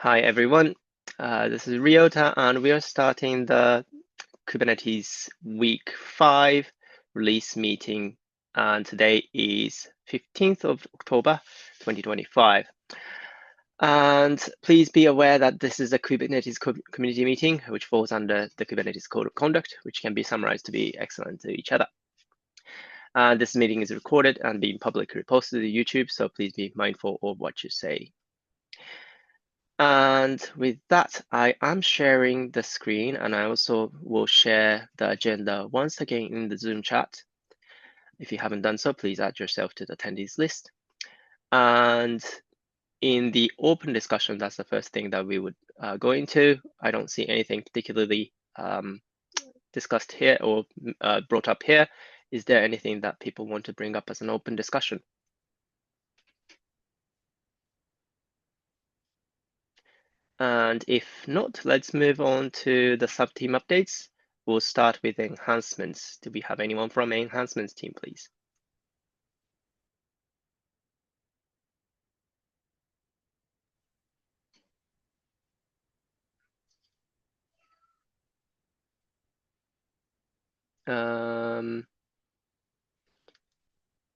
Hi everyone, this is Ryota and we are starting the Kubernetes week 5 release meeting, and today is 15th of October 2025. And please be aware that this is a Kubernetes community meeting which falls under the Kubernetes Code of Conduct, which can be summarized to be excellent to each other. This meeting is recorded and being publicly posted to YouTube, so please be mindful of what you say. And with that, I am sharing the screen, and I also will share the agenda once again in the Zoom chat. If you haven't done so, please add yourself to the attendees list. And in the open discussion, that's the first thing that we would go into. I don't see anything particularly discussed here or brought up here. Is there anything that people want to bring up as an open discussion? And if not, let's move on to the sub-team updates. We'll start with enhancements. Do we have anyone from enhancements team, please?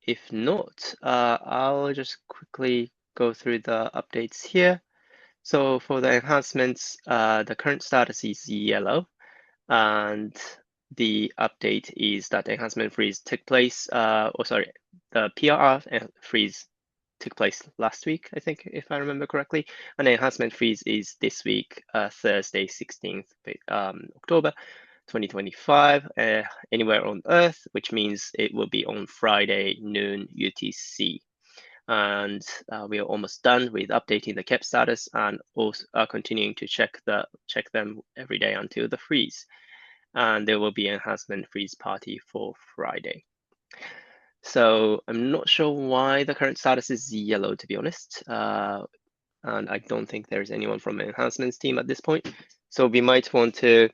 If not, I'll just quickly go through the updates here. So for the enhancements, the current status is yellow, and the update is that the enhancement freeze took place, the PRR freeze took place last week, I think, if I remember correctly. And the enhancement freeze is this week, Thursday, 16th October 2025, anywhere on Earth, which means it will be on Friday noon UTC. And we are almost done with updating the KEP status and also continuing to check them every day until the freeze. And there will be an enhancement freeze party for Friday. So I'm not sure why the current status is yellow, to be honest. And I don't think there's anyone from the enhancements team at this point. So we might want to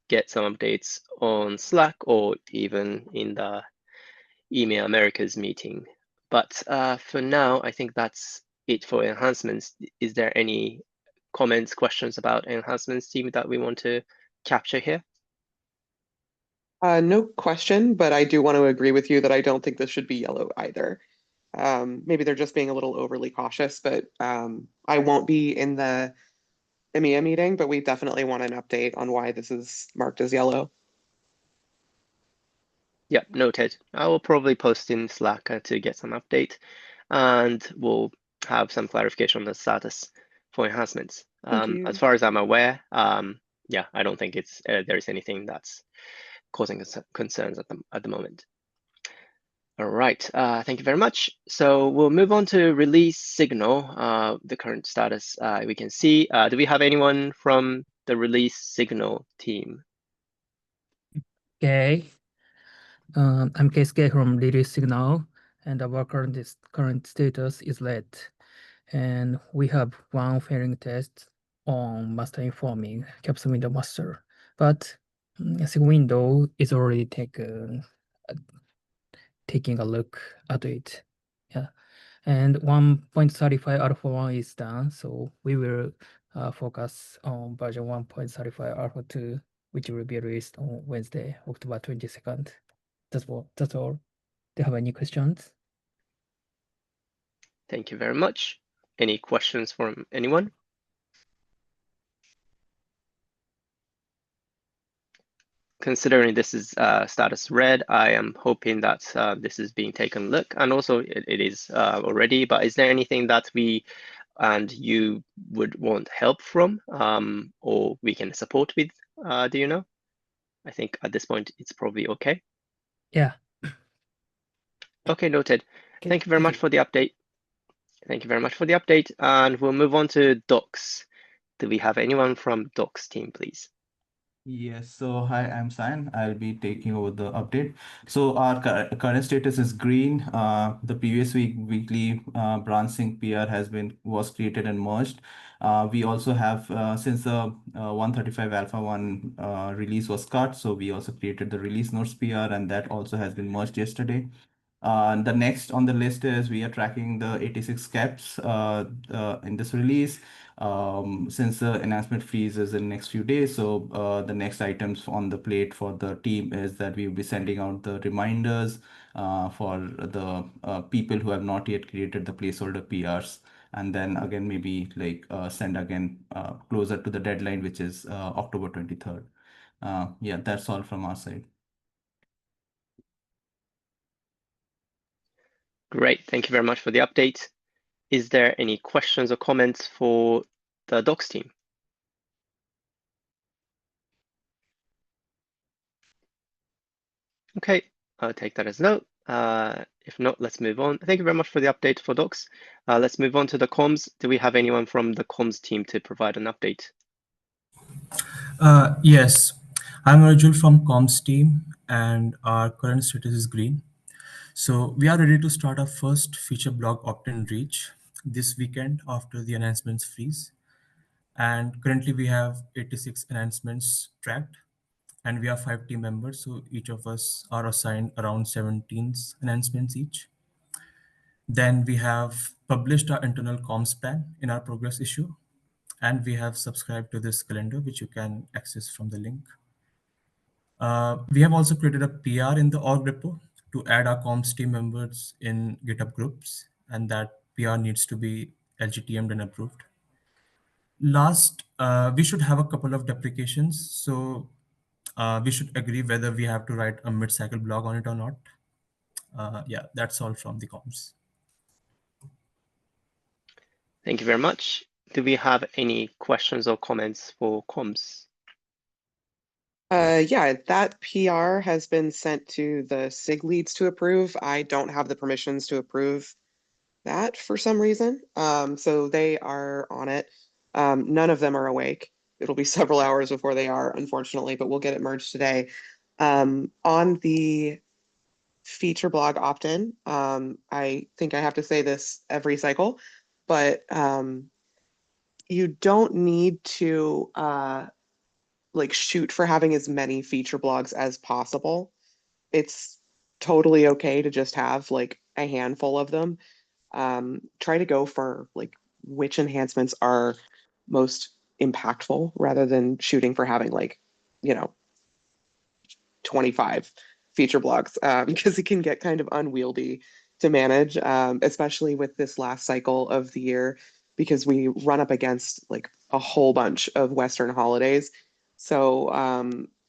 get some updates on Slack or even in the EMEA Americas meeting. But for now, I think that's it for enhancements. Is there any comments, questions about enhancements team that we want to capture here? No question, but I do want to agree with you that I don't think this should be yellow either. Maybe they're just being a little overly cautious, but I won't be in the EMEA meeting, but we definitely want an update on why this is marked as yellow. Yep, noted. I will probably post in Slack to get some update, and we'll have some clarification on the status for enhancements. As far as I'm aware, yeah, I don't think there's anything that's causing concerns at the moment. All right, thank you very much. So we'll move on to release signal, the current status we can see. Do we have anyone from the release signal team? Okay. I'm Keisuke from Release Signal, and our current status is red. And we have one failing test on master informing caps window master, but I think window is already taking a look at it. Yeah. And 1.35 alpha 1 is done, so we will focus on version 1.35 alpha 2, which will be released on Wednesday, October 22nd. That's all. Do you have any questions? Thank you very much. Any questions from anyone? Considering this is status red, I am hoping that this is being taken a look, and also it is already, but is there anything that we and you would want help from or we can support with? Do you know? I think at this point it's probably okay. Yeah. Okay, noted. Okay, thank you very much for the update. Thank you very much for the update, and we'll move on to docs. Do we have anyone from docs team, please? Yes, so hi, I'm San. I'll be taking over the update. So our current status is green. The previous weekly branch sync PR was created and merged. We also have since the 135 alpha 1 release was cut, so we also created the release notes PR, and that also has been merged yesterday. The next on the list is we are tracking the 86 caps in this release. Since the enhancement freeze is in next few days, so the next items on the plate for the team is that we will be sending out the reminders for the people who have not yet created the placeholder PRs, and then again maybe like send again closer to the deadline, which is October 23rd. Yeah, that's all from our side. Great, thank you very much for the update. Is there any questions or comments for the docs team? Okay, I'll take that as no. If not, let's move on. Thank you very much for the update for docs. Let's move on to the comms. Do we have anyone from the comms team to provide an update? Yes, I'm Rajul from comms team, and our current status is green. So we are ready to start our first feature blog opt-in reach this weekend after the enhancements freeze. And currently we have 86 enhancements tracked, and we are 5 team members, so each of us are assigned around 17 enhancements each. Then we have published our internal comms plan in our progress issue, and we have subscribed to this calendar, which you can access from the link. We have also created a PR in the org repo to add our comms team members in GitHub groups, and that PR needs to be LGTM'd and approved. Last, we should have a couple of deprecations, so we should agree whether we have to write a mid-cycle blog on it or not. Yeah, that's all from the comms. Thank you very much. Do we have any questions or comments for comms? Yeah, that PR has been sent to the SIG leads to approve. I don't have the permissions to approve that for some reason. So they are on it. None of them are awake. It'll be several hours before they are, unfortunately, but we'll get it merged today. On the feature blog opt-in, I think I have to say this every cycle, but you don't need to like shoot for having as many feature blogs as possible. It's totally okay to just have like a handful of them. Try to go for like which enhancements are most impactful rather than shooting for having like, 25 feature blogs because it can get kind of unwieldy to manage, especially with this last cycle of the year, because we run up against like a whole bunch of Western holidays. So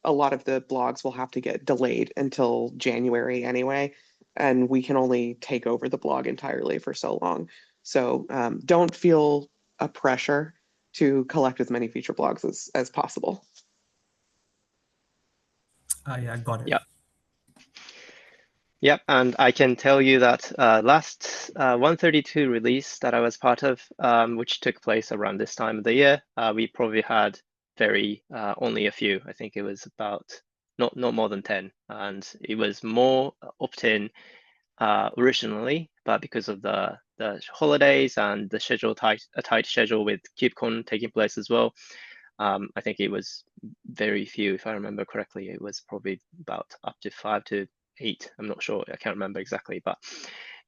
a lot of the blogs will have to get delayed until January anyway, and we can only take over the blog entirely for so long. So don't feel a pressure to collect as many feature blogs as possible. Yeah, got it. Yeah. Yep, and I can tell you that last 132 release that I was part of, which took place around this time of the year, we probably had only a few. I think it was about not more than 10, and it was more opt-in originally, but because of the holidays and the tight schedule with KubeCon taking place as well, I think it was very few. If I remember correctly, it was probably about up to 5 to 8. I'm not sure. I can't remember exactly, but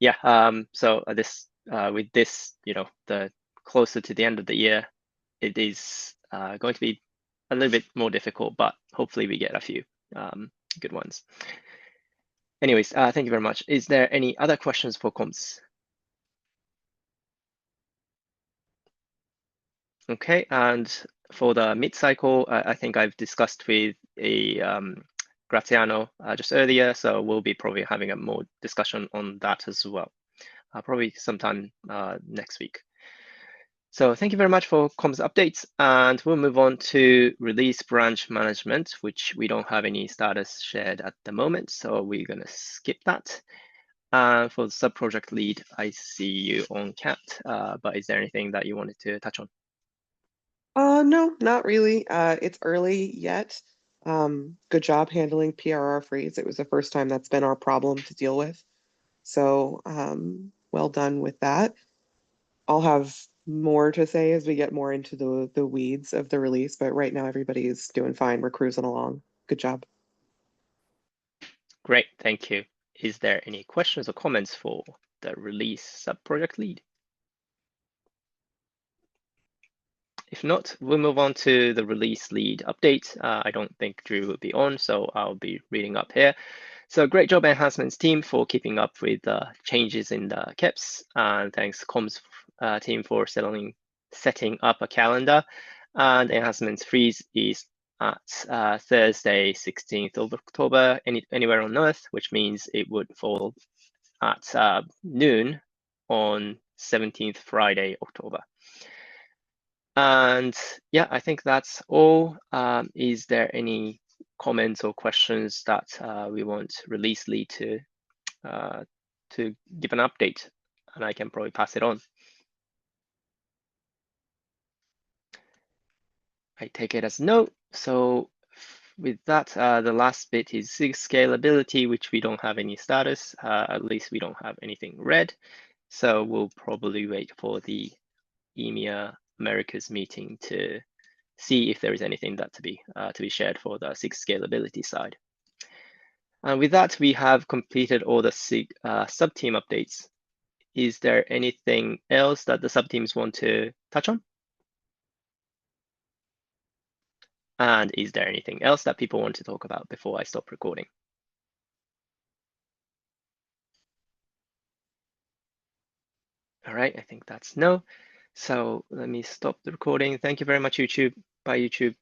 yeah. So with this, the closer to the end of the year, it is going to be a little bit more difficult, but hopefully we get a few good ones. Anyways, thank you very much. Is there any other questions for comms? Okay, and for the mid-cycle, I think I've discussed with Graziano just earlier, so we'll be probably having a more discussion on that as well, probably sometime next week. So thank you very much for comms updates, and we'll move on to release branch management, which we don't have any status shared at the moment, so we're going to skip that. For the sub-project lead, I see you on Cat, but is there anything that you wanted to touch on? No, not really. It's early yet. Good job handling PRR freeze. It was the first time that's been our problem to deal with. So well done with that. I'll have more to say as we get more into the weeds of the release, but right now everybody's doing fine. We're cruising along. Good job. Great, thank you. is there any questions or comments for the release sub-project lead? If not, we'll move on to the release lead update. I don't think Drew will be on, so I'll be reading up here. So great job enhancements team for keeping up with the changes in the KEPs, and thanks comms team for setting up a calendar. And enhancements freeze is at Thursday, 16th of October, anywhere on Earth, which means it would fall at noon on 17th Friday, October. And yeah, I think that's all. Is there any comments or questions that we want release lead to give an update? And I can probably pass it on. I take it as no. So with that, the last bit is scalability, which we don't have any status. At least we don't have anything red. So we'll probably wait for the EMEA Americas meeting to see if there is anything that to be shared for the SIG scalability side. And with that, we have completed all the SIG sub-team updates. Is there anything else that the sub-teams want to touch on? And is there anything else that people want to talk about before I stop recording? All right, I think that's no. So let me stop the recording. Thank you very much, YouTube. Bye, YouTube.